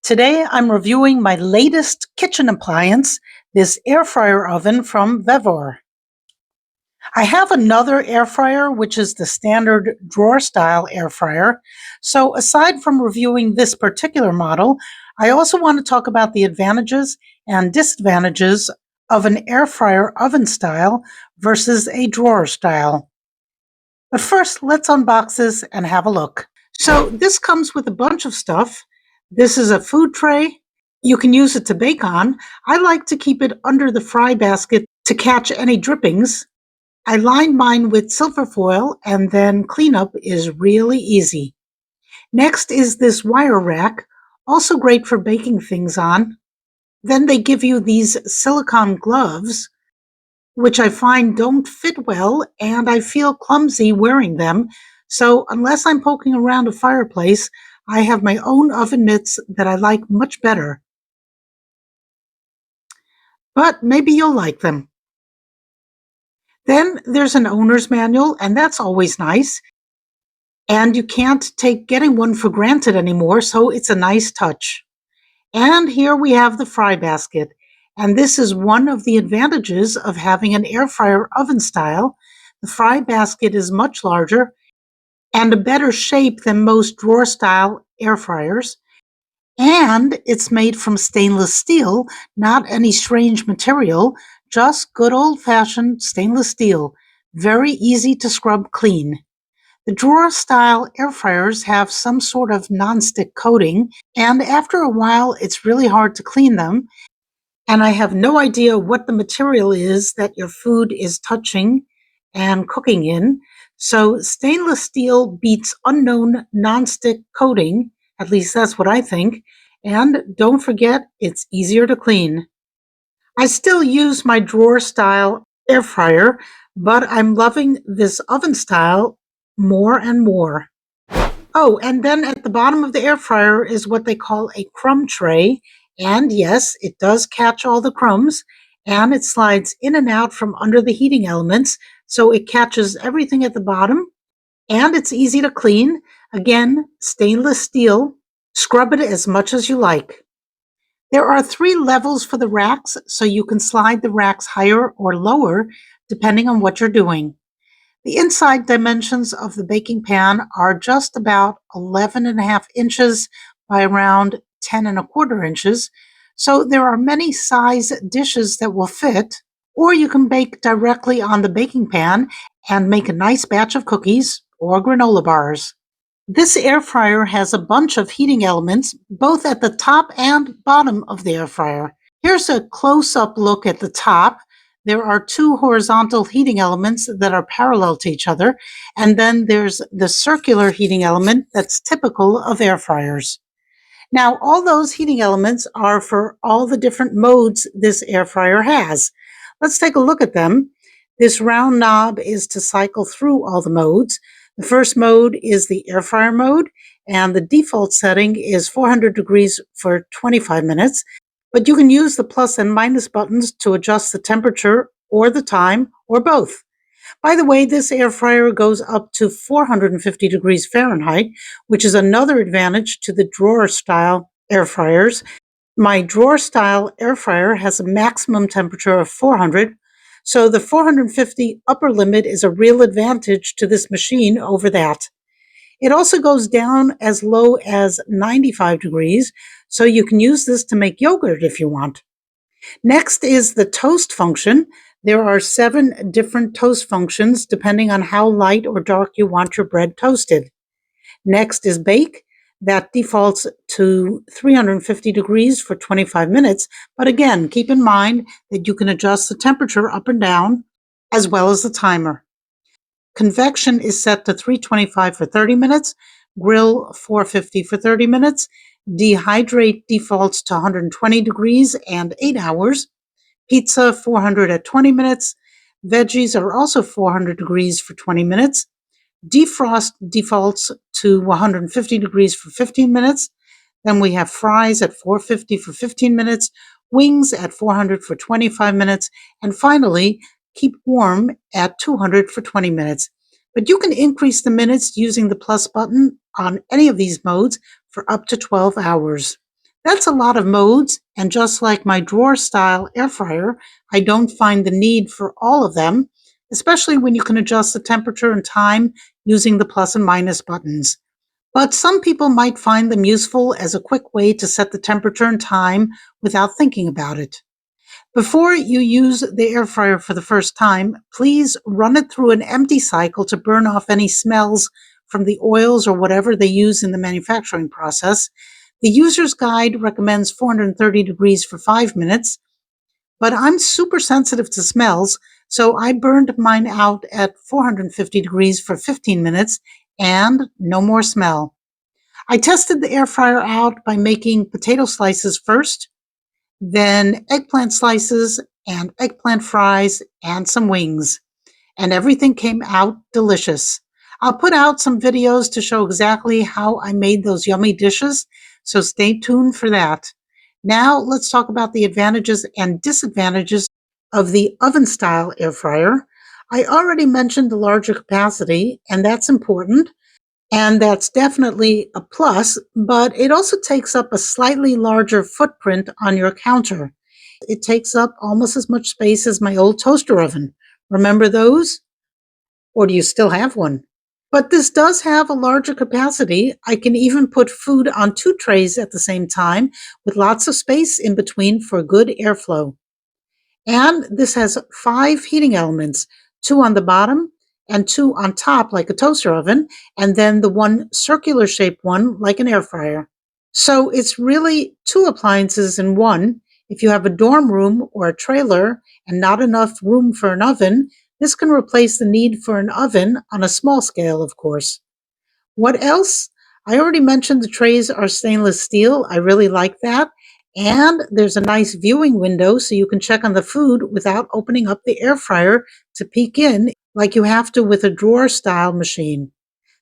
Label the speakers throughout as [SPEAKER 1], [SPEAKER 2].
[SPEAKER 1] Today I'm reviewing my latest kitchen appliance, this air fryer oven from Vevor. I have another air fryer, which is the standard drawer style air fryer. So aside from reviewing this particular model, I also want to talk about the advantages and disadvantages of an air fryer oven style versus a drawer style. But first, let's unbox this and have a look. So this comes with a bunch of stuff. This is a food tray. You can use it to bake on. I like to keep it under the fry basket to catch any drippings. I line mine with silver foil, and then cleanup is really easy. Next is this wire rack, also great for baking things on. Then they give you these silicone gloves, which I find don't fit well, and I feel clumsy wearing them. So unless I'm poking around a fireplace, I have my own oven mitts that I like much better. But maybe you'll like them. Then there's an owner's manual, and that's always nice. And you can't take getting one for granted anymore, so it's a nice touch. And here we have the fry basket. And this is one of the advantages of having an air fryer oven style. The fry basket is much larger and a better shape than most drawer style air fryers. And it's made from stainless steel, not any strange material, just good old-fashioned stainless steel. Very easy to scrub clean. The drawer style air fryers have some sort of non-stick coating, and after a while it's really hard to clean them. And I have no idea what the material is that your food is touching and cooking in. So stainless steel beats unknown non-stick coating, at least that's what I think. And don't forget, it's easier to clean. I still use my drawer style air fryer, but I'm loving this oven style more and more. Oh, and then at the bottom of the air fryer is what they call a crumb tray. And yes, it does catch all the crumbs, and it slides in and out from under the heating elements, so it catches everything at the bottom, and it's easy to clean. Again, stainless steel. Scrub it as much as you like. There are 3 levels for the racks, so you can slide the racks higher or lower depending on what you're doing. The inside dimensions of the baking pan are just about 11.5 inches by around 10.25 inches, so there are many size dishes that will fit, or you can bake directly on the baking pan and make a nice batch of cookies or granola bars. This air fryer has a bunch of heating elements, both at the top and bottom of the air fryer. Here's a close-up look at the top. There are 2 horizontal heating elements that are parallel to each other, and then there's the circular heating element that's typical of air fryers. Now, all those heating elements are for all the different modes this air fryer has. Let's take a look at them. This round knob is to cycle through all the modes. The first mode is the air fryer mode, and the default setting is 400 degrees for 25 minutes. But you can use the plus and minus buttons to adjust the temperature or the time or both. By the way, this air fryer goes up to 450 degrees Fahrenheit, which is another advantage to the drawer style air fryers. My drawer style air fryer has a maximum temperature of 400, so the 450 upper limit is a real advantage to this machine over that. It also goes down as low as 95 degrees, so you can use this to make yogurt if you want. Next is the toast function. There are 7 different toast functions depending on how light or dark you want your bread toasted. Next is bake. That defaults to 350 degrees for 25 minutes, but again, keep in mind that you can adjust the temperature up and down as well as the timer. Convection is set to 325 for 30 minutes, grill 450 for 30 minutes, dehydrate defaults to 120 degrees and 8 hours, pizza 400 at 20 minutes, veggies are also 400 degrees for 20 minutes, defrost defaults to 150 degrees for 15 minutes, then we have fries at 450 for 15 minutes, wings at 400 for 25 minutes, and finally, keep warm at 200 for 20 minutes. But you can increase the minutes using the plus button on any of these modes for up to 12 hours. That's a lot of modes, and just like my drawer style air fryer, I don't find the need for all of them, especially when you can adjust the temperature and time using the plus and minus buttons. But some people might find them useful as a quick way to set the temperature and time without thinking about it. Before you use the air fryer for the first time, please run it through an empty cycle to burn off any smells from the oils or whatever they use in the manufacturing process. The user's guide recommends 430 degrees for 5 minutes, but I'm super sensitive to smells, so I burned mine out at 450 degrees for 15 minutes and no more smell. I tested the air fryer out by making potato slices first, then eggplant slices and eggplant fries and some wings, and everything came out delicious. I'll put out some videos to show exactly how I made those yummy dishes, so stay tuned for that. Now let's talk about the advantages and disadvantages of the oven style air fryer. I already mentioned the larger capacity, and that's important. And that's definitely a plus, but it also takes up a slightly larger footprint on your counter. It takes up almost as much space as my old toaster oven. Remember those? Or do you still have one? But this does have a larger capacity. I can even put food on two trays at the same time with lots of space in between for good airflow. And this has 5 heating elements, 2 on the bottom and 2 on top like a toaster oven, and then the one circular shaped one like an air fryer. So it's really 2 appliances in one. If you have a dorm room or a trailer and not enough room for an oven, this can replace the need for an oven on a small scale, of course. What else? I already mentioned the trays are stainless steel. I really like that. And there's a nice viewing window so you can check on the food without opening up the air fryer to peek in like you have to with a drawer style machine.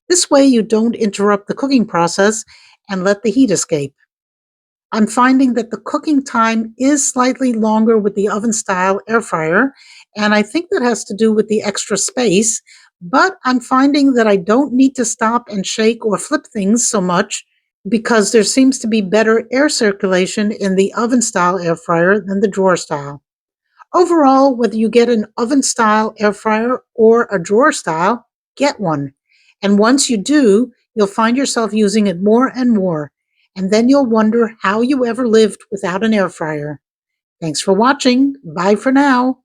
[SPEAKER 1] This way you don't interrupt the cooking process and let the heat escape. I'm finding that the cooking time is slightly longer with the oven style air fryer, and I think that has to do with the extra space, but I'm finding that I don't need to stop and shake or flip things so much because there seems to be better air circulation in the oven style air fryer than the drawer style. Overall, whether you get an oven style air fryer or a drawer style, get one. And once you do, you'll find yourself using it more and more. And then you'll wonder how you ever lived without an air fryer. Thanks for watching. Bye for now.